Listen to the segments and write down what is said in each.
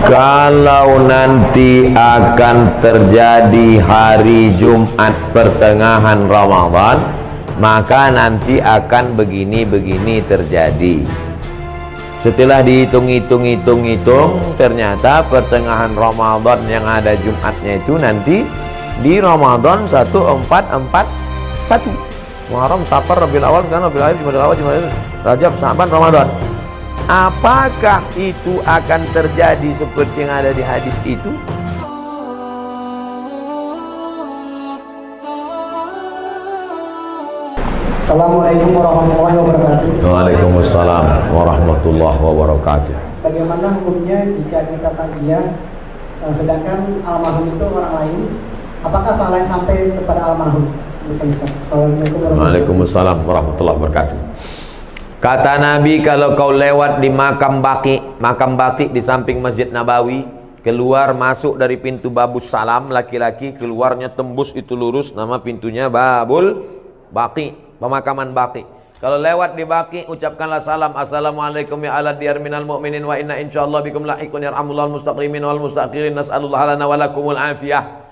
Kalau nanti akan terjadi hari Jumat pertengahan Ramadan, maka nanti akan begini-begini terjadi. Setelah dihitung-hitung, ternyata pertengahan Ramadan yang ada Jumatnya itu nanti di Ramadan 1441. Muharram, Safar, Rabiul Awal, Rabiul Akhir, Jumadil Awal, Rajab, Sya'ban, Ramadan. Apakah itu akan terjadi seperti yang ada di hadis itu? Assalamualaikum warahmatullahi wabarakatuh. Waalaikumsalam warahmatullahi wabarakatuh. Bagaimana hukumnya jika kita takziah sedangkan almarhum itu orang lain? Apakah pahalanya sampai kepada almarhum? Waalaikumsalam warahmatullahi wabarakatuh. Kata Nabi, kalau kau lewat di makam Baqi di samping Masjid Nabawi, keluar masuk dari pintu Babus Salam, laki-laki, keluarnya tembus itu lurus, nama pintunya Babul Baqi, pemakaman Baqi. Kalau lewat di Baqi, ucapkanlah salam, assalamualaikum ya ala diyar minal mu'minin wa inna insyaallah bikum lahiqun yarhamullahu al-mustaqimin wal mustaqirin nas'alullah lana wa lakumul afiyah.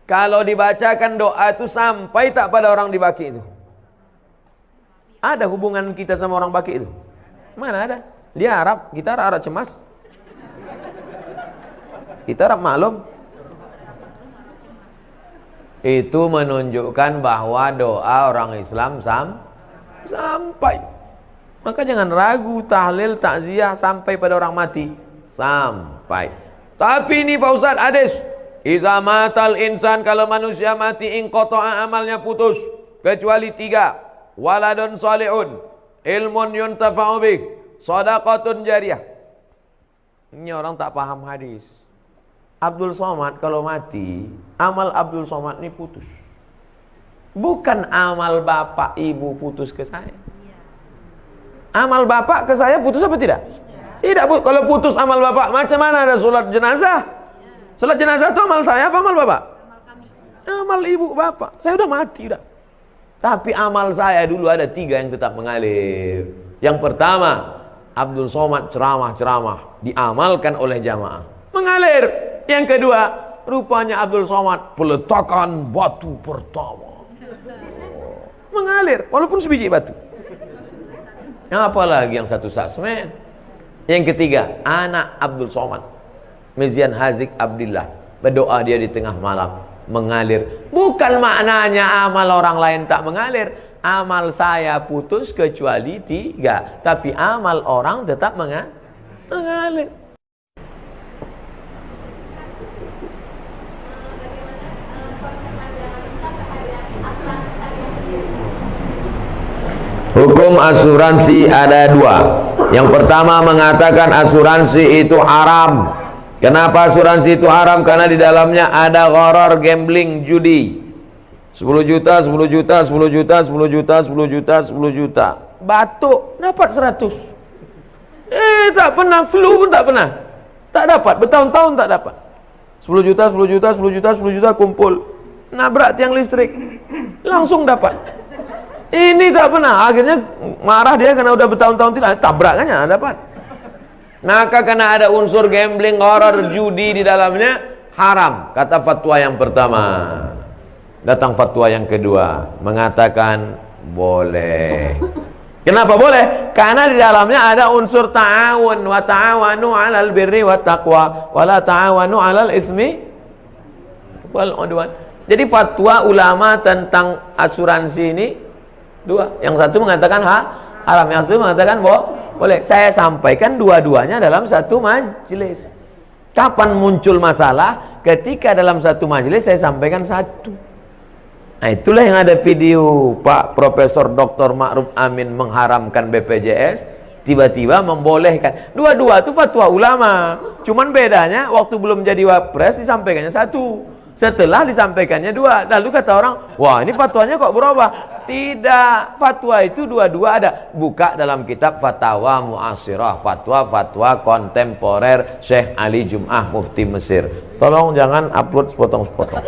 Kalau dibacakan doa itu sampai tak pada orang di Baqi itu? Ada hubungan kita sama orang Baqi itu? Mana ada? Dia Arab, kita Arab cemas. Kita Arab maklum. Itu menunjukkan bahwa doa orang Islam sampai. Maka jangan ragu, tahlil, takziah sampai pada orang mati. Sampai. Tapi ini Pak Ustaz, hadis. Iza matal insan, kalau manusia mati, inqata'a amalnya putus. Kecuali 3. Waladun salihun, ilmun yuntafa'u bih, shadaqatun jariyah. Ini orang tak paham hadis. Abdul Somad kalau mati, amal Abdul Somad ini putus. Bukan amal bapak ibu putus ke saya. Amal bapak ke saya putus apa tidak? Tidak. Kalau putus amal bapak, macam mana ada sholat jenazah? Sholat jenazah itu amal saya apa amal bapak? Amal ibu bapak. Saya udah mati udah. Tapi amal saya dulu ada 3 yang tetap mengalir. Yang pertama, Abdul Somad ceramah-ceramah diamalkan oleh jamaah, mengalir. Yang kedua, rupanya Abdul Somad peletakan batu pertama, mengalir walaupun sebiji batu. Apalagi yang satu sasmen. Yang ketiga, anak Abdul Somad, Mizian Hazik Abdillah, berdoa dia di tengah malam, mengalir. Bukan maknanya amal orang lain tak mengalir. Amal saya putus kecuali 3, tapi amal orang tetap mengalir. Hukum asuransi ada 2. Yang pertama mengatakan asuransi itu haram. Kenapa asuransi itu haram? Karena di dalamnya ada gharar, gambling, judi. 10 juta, 10 juta, 10 juta, 10 juta, 10 juta, 10 juta. Batuk, dapat 100. Tak pernah, flu pun tak pernah. Tak dapat, bertahun-tahun tak dapat. 10 juta, 10 juta, 10 juta, 10 juta kumpul. Nabrak tiang listrik, langsung dapat. Ini tak pernah, akhirnya marah dia karena udah bertahun-tahun tidak, tabrakannya dapat. Maka karena ada unsur gambling, horror, judi di dalamnya, haram. Kata fatwa yang pertama. Datang fatwa yang kedua, mengatakan boleh. Kenapa boleh? Karena di dalamnya ada unsur ta'awun. Wa ta'awanu 'alal birri wat taqwa, wa la ta'awanu 'alal ismi wal 'udwan. Jadi fatwa ulama tentang asuransi ini 2. Yang satu mengatakan haram, yang satu mengatakan boleh. Saya sampaikan dua-duanya dalam satu majelis. Kapan muncul masalah? Ketika dalam satu majelis saya sampaikan satu. Nah, itulah yang ada video Pak Profesor Dr. Ma'ruf Amin mengharamkan BPJS, tiba-tiba membolehkan. Dua-dua itu fatwa ulama. Cuman bedanya waktu belum jadi wapres disampaikannya satu, setelah disampaikannya 2. Lalu kata orang, wah ini fatwanya kok berubah? Tidak, fatwa itu dua-dua ada. Buka dalam kitab Fatawa Mu'asirah, fatwa-fatwa kontemporer Syekh Ali Jum'ah Mufti Mesir. Tolong jangan upload sepotong-sepotong.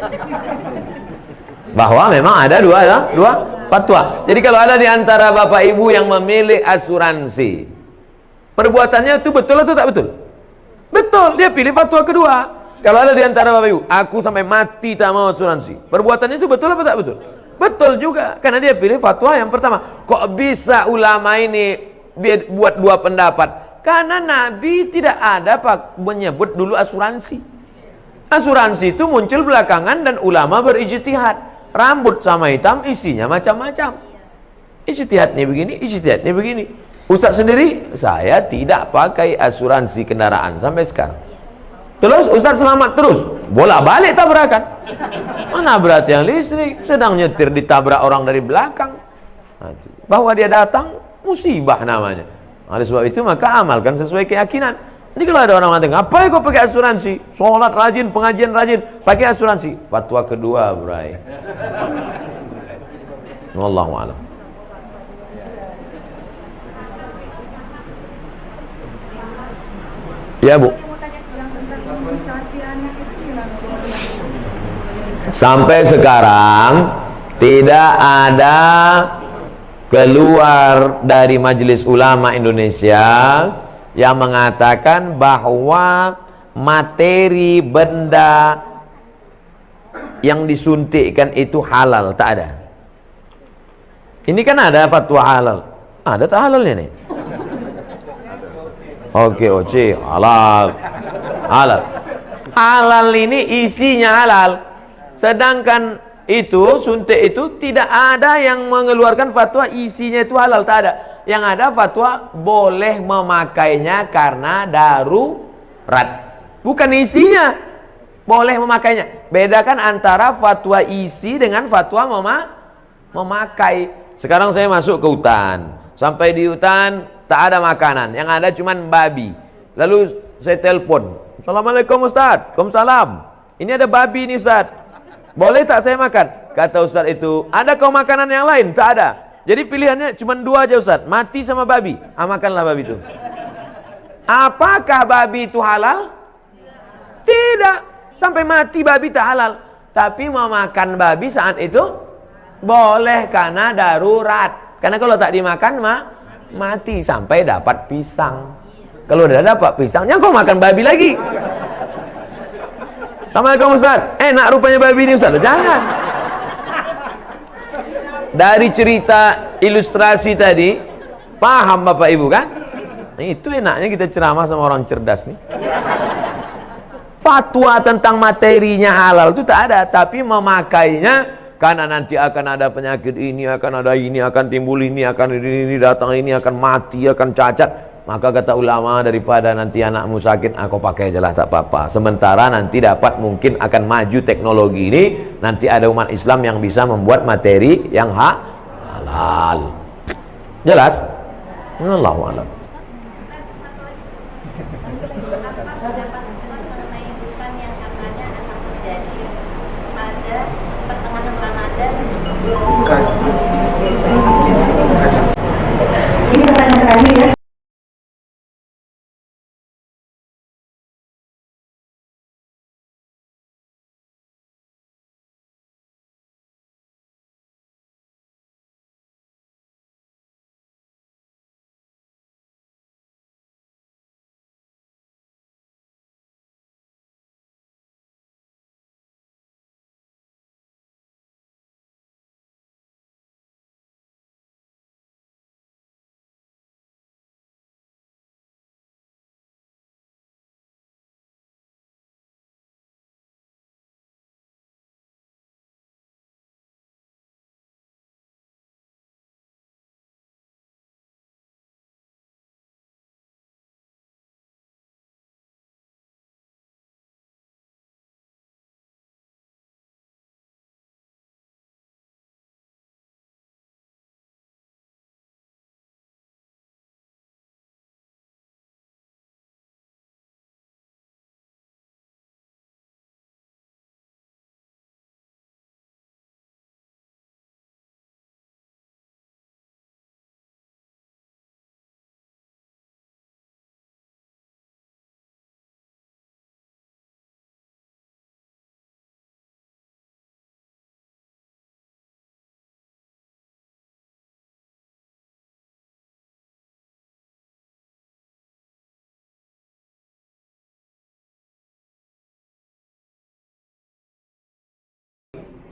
Bahwa memang ada dua fatwa. Jadi kalau ada di antara bapak ibu yang memilih asuransi, perbuatannya itu betul atau tak betul? Betul, dia pilih fatwa kedua. Kalau ada di antara Bapak Ibu, aku sampai mati tak mau asuransi. Perbuatannya itu betul apa tak betul? Betul juga, karena dia pilih fatwa yang pertama. Kok bisa ulama ini buat dua pendapat? Karena Nabi tidak ada menyebut dulu asuransi. Asuransi itu muncul belakangan dan ulama berijtihad. Rambut sama hitam isinya macam-macam. Ijtihadnya begini, ijtihadnya begini. Ustaz sendiri, saya tidak pakai asuransi kendaraan sampai sekarang. Terus Ustaz selamat terus, bolak-balik tabrakan. Mana berat yang listrik, sedang nyetir ditabrak orang dari belakang. Bahwa dia datang, musibah namanya. Oleh sebab itu maka amalkan sesuai keyakinan. Jadi kalau ada orang mengatakan, ngapain kau pakai asuransi? Sholat rajin, pengajian rajin, pakai asuransi. Fatwa kedua, bray. Wallahu a'lam. Ya Bu. Sampai sekarang tidak ada keluar dari Majelis Ulama Indonesia yang mengatakan bahwa materi benda yang disuntikkan itu halal. Tak ada. Ini kan ada fatwa halal. Ada tak halalnya nih? Oke, oke, halal. Halal. Halal ini isinya halal. Sedangkan itu, suntik itu tidak ada yang mengeluarkan fatwa isinya itu halal. Tak ada. Yang ada fatwa boleh memakainya karena darurat. Bukan isinya. Boleh memakainya. Bedakan antara fatwa isi dengan fatwa memakai. Sekarang saya masuk ke hutan. Sampai di hutan tak ada makanan, yang ada cuman babi. Lalu saya telepon, Assalamualaikum Ustaz. Waalaikumsalam. Ini ada babi nih Ustaz, boleh tak saya makan? Kata Ustaz itu, ada kau makanan yang lain? Tak ada. Jadi pilihannya cuma dua aja Ustaz, mati sama babi. Makanlah babi itu. Apakah babi itu halal? Tidak. Sampai mati babi tak halal. Tapi mau makan babi saat itu boleh karena darurat. Karena kalau tak dimakan mati sampai dapat pisang. Kalau udah dapat pisangnya kau makan babi lagi. Assalamualaikum Ustaz. Enak rupanya babi ini Ustaz. Jangan. Dari cerita ilustrasi tadi, paham Bapak Ibu kan? Itu enaknya kita ceramah sama orang cerdas nih. Fatwa tentang materinya halal itu tak ada, tapi memakainya karena nanti akan ada penyakit ini, akan ada ini, akan timbul ini, akan ini datang ini, akan mati, akan cacat. Maka kata ulama, daripada nanti anakmu sakit, aku pakai aja lah, tak apa-apa. Sementara nanti dapat mungkin akan maju teknologi ini, nanti ada umat Islam yang bisa membuat materi yang halal. Jelas? Allahu a'lam. Ini pertanyaan terakhir ya.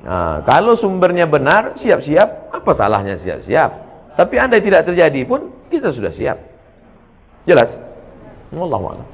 Nah, kalau sumbernya benar, siap-siap, apa salahnya siap-siap? Tapi andai tidak terjadi pun, kita sudah siap. Jelas? Wallahu a'lam.